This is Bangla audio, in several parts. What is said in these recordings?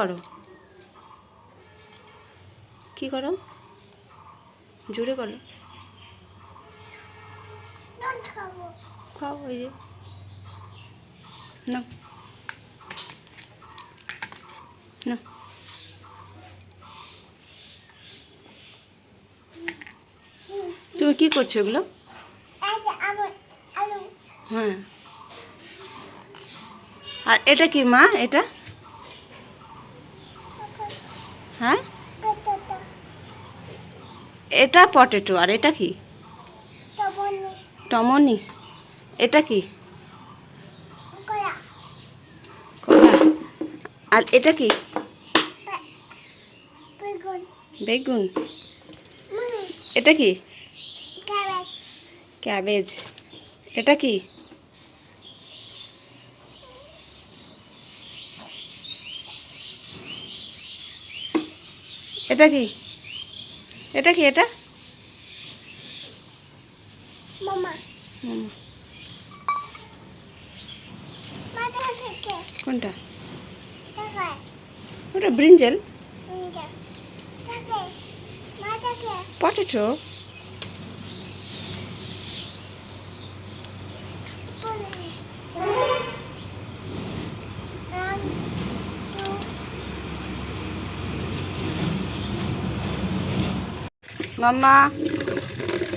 করো? কি করো? জোরে বলো। খাও, ওই যে না না। তুমি কি করছো এগুলো? হ্যাঁ। আর এটা কি মা? এটা হ্যাঁ, এটা পটেটো। আর এটা কি? টমনি। এটা কি? কলা। আর এটা কি? বেগুন। এটা কি? ক্যাবেজ। এটা কি? এটা কি? এটা কি? এটা কোনটা? ওটা ব্রিঞ্জল। পটেটো। মাম্মা,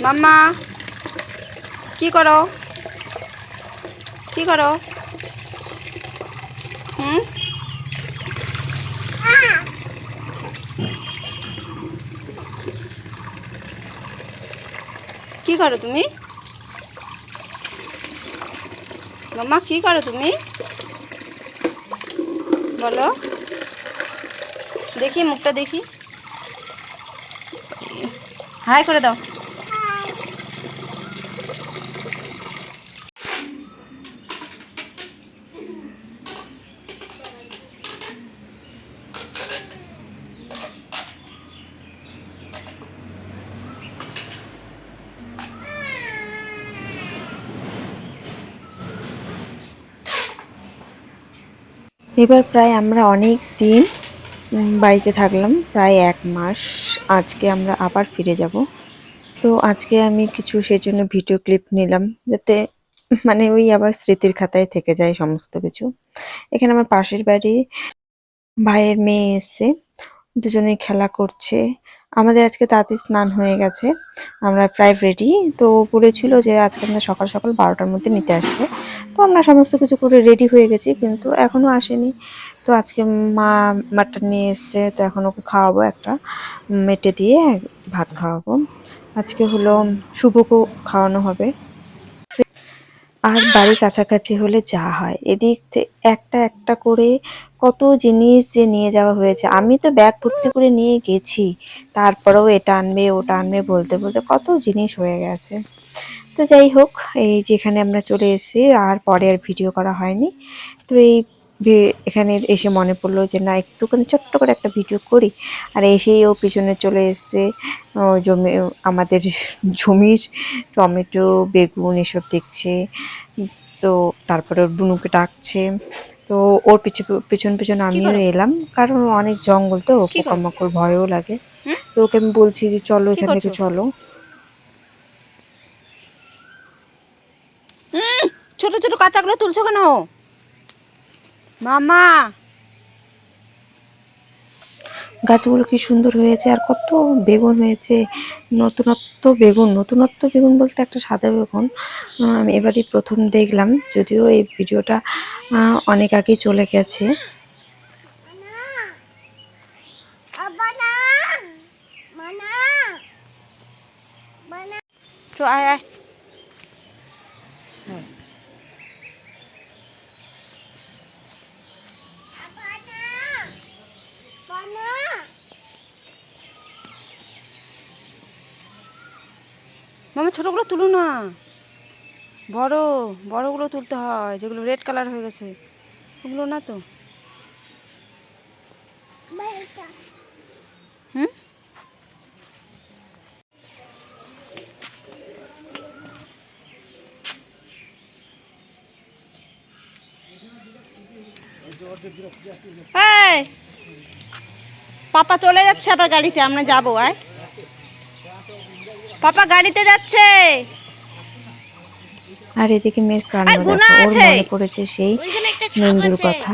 মাম্মা, কি করো? কি করো? হুম, কি করো তুমি? মাম্মা, কি করো তুমি? বলো, দেখি মুখটা দেখি। হাই করে দাও। এবার প্রায় আমরা অনেক দিন বাড়িতে থাকলাম, প্রায় 1 মাস। আজকে আমরা আবার ফিরে যাব। তো আজকে আমি কিছু সেজন্য ভিডিও ক্লিপ নিলাম, যাতে মানে ওই আবার স্মৃতির খাতায় থেকে যায় সমস্ত কিছু। এখানে আমার পাশের বাড়ি ভাইয়ের মেয়ে এসছে, দুজনেই খেলা করছে। আমাদের আজকে তাড়াতাড়ি স্নান হয়ে গেছে, আমরা প্রায় রেডি। তো ও বলেছিল যে আজকে আমরা সকাল সকাল 12টার মধ্যে নিতে আসবে। তো আমরা সমস্ত কিছু করে রেডি হয়ে গেছি, কিন্তু এখনো আসেনি। তো আজকে মা মাটন নিয়ে এসছে, তো এখন ওকে খাওয়াবো, একটা মেটে দিয়ে ভাত খাওয়াবো। আজকে হলো শুভকেও খাওয়ানো হবে। আর বাড়ি কাছাকাছি হলে যা হয়, এদিক থেকে একটা একটা করে কত জিনিস যে নিয়ে যাওয়া হয়েছে। আমি তো ব্যাগ ভর্তি করে নিয়ে গেছি, তারপরেও এটা আনবে ওটা আনবে বলতে বলতে কত জিনিস হয়ে গেছে। তো যাই হোক, এই যেখানে আমরা চলে এসেছি, আর পরে আর ভিডিও করা হয়নি। তো এই এখানে এসে মনে পড়লো যে না, একটুখানি ছোট্ট করে একটা ভিডিও করি। আর এসেই ও পিছনে চলে এসছে জমি, আমাদের জমির টমেটো বেগুন এসব দেখছে। তো তারপরে ওর বুনুকে ডাকছে। তো ওর পিছন পিছন কি আমিও করো? এলাম, কারণ অনেক জঙ্গল তো, কি করো? পোকামাকড় ভয়ও লাগে। হুম, তো ওকে আমি বলছি যে চলো, কি এখান থেকে করছো? চলো। ছোট ছোট কাঁচাগুলো তুলছো কেন মামা? গাছগুলো কি সুন্দর হয়েছে, আর কত বেগুন হয়েছে। নতুনত্ব বেগুন, নতুনত্ব বেগুন বলতে একটা সাদা বেগুন আমি এবারই প্রথম দেখলাম, যদিও এই ভিডিওটা অনেক আগেই চলে গেছে। চো আয় আয়। মামা ছোটোগুলো তুলো না, বড় বড়গুলো তুলতে হয়, যেগুলো রেড কালার হয়ে গেছে ওগুলো না তো। হুম, এই পাপা চলে যাচ্ছে আবার গাড়িতে, আমরা যাবো। আয় পাপা গাড়িতে যাচ্ছে। আর এদিকে মেয়ের কান্না আর গুনা দেখো, ওর আছে। মনে পড়েছে সেই নিন্দুর কথা।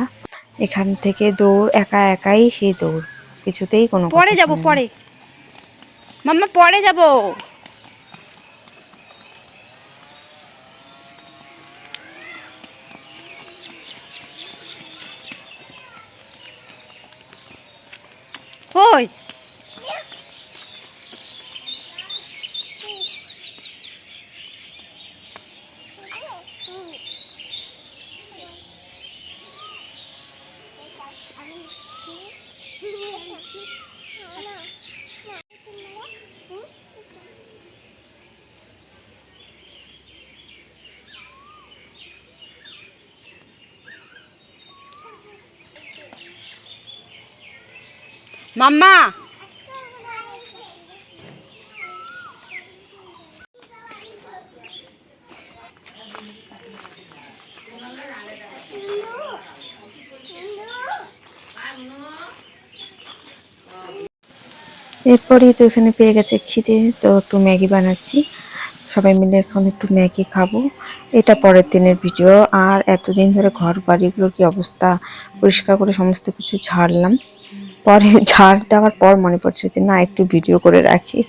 এখান থেকে দৌড়, একা একাই সেই দৌড়, কিছুতেই কোনো পরে কথা যাব, শোনে না। পরে মাম্মা পরে যাব। ওই মাম্মা, এরপরেই তো এখানে পেয়ে গেছে খিদে, তো একটু ম্যাগি বানাচ্ছি, সবাই মিলে এখন একটু ম্যাগি খাবো। এটা পরের দিনের ভিডিও। আর এতদিন ধরে ঘর বাড়িগুলোর কি অবস্থা, পরিষ্কার করে সমস্ত কিছু ঝাড়লাম। পরে ঝাড় দেওয়ার পর মনে পড়ছে যে না, একটু ভিডিও করে রাখি।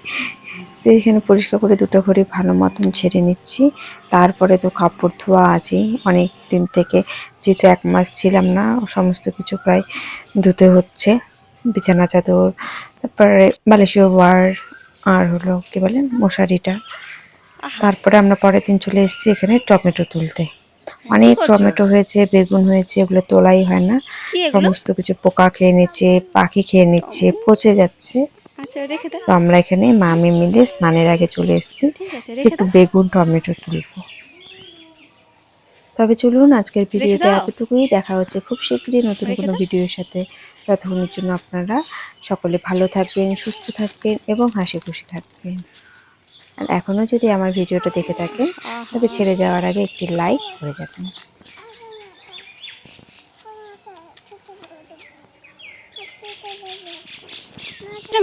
তো এখানে পরিষ্কার করে দুটো ঘড়ি ভালো মতন ছেড়ে নিচ্ছি। তারপরে তো কাপড় ধোয়া আছেই অনেক দিন থেকে, যেহেতু 1 মাস ছিলাম না, সমস্ত কিছু প্রায় ধুতে হচ্ছে। বিছানা চাদর, তারপরে বালিশের ওয়ার, আর হলো কি বলে মশারিটা। তারপরে আমরা পরের দিন চলে এসেছি এখানে টমেটো তুলতে। কি অনেক করছো? টমেটো হয়েছে, বেগুন হয়েছে, এগুলো তোলাই হয় না। কি এগুলো? সমস্ত কিছু পোকা খেয়ে নিচ্ছে, পাখি খেয়ে নিচ্ছে, পচে যাচ্ছে। আচ্ছা রেখে দাও। তো আমরা এখানে মামি মিলে স্নানের আগে চলে এসেছি ঠিক আছে, যে রেখে একটু দাও, বেগুন টমেটো তুলবো। তবে চলুন, আজকের রেখে ভিডিওটা দাও, এতটুকুই। দেখা হচ্ছে খুব শীঘ্রই নতুন রেখে কোনো দাও। ভিডিওর সাথে। ততক্ষণের জন্য আপনারা সকলে ভালো থাকবেন, সুস্থ থাকবেন এবং হাসি খুশি থাকবেন। আর এখনও যদি আমার ভিডিওটা দেখে থাকেন, আহা, তবে ছেড়ে যাওয়ার আগে একটি লাইক করে যাবেন।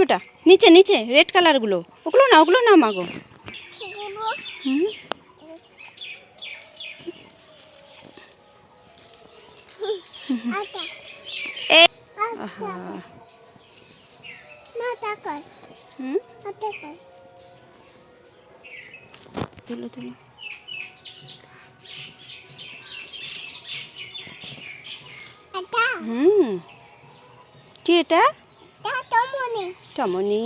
বেটা নিচে নিচে রেড কালারগুলো, ওগুলো না, ওগুলো না মাগো। হুম, এ, আহা, হুম, তুলো তুলো। হুম, কি এটা? টমনি।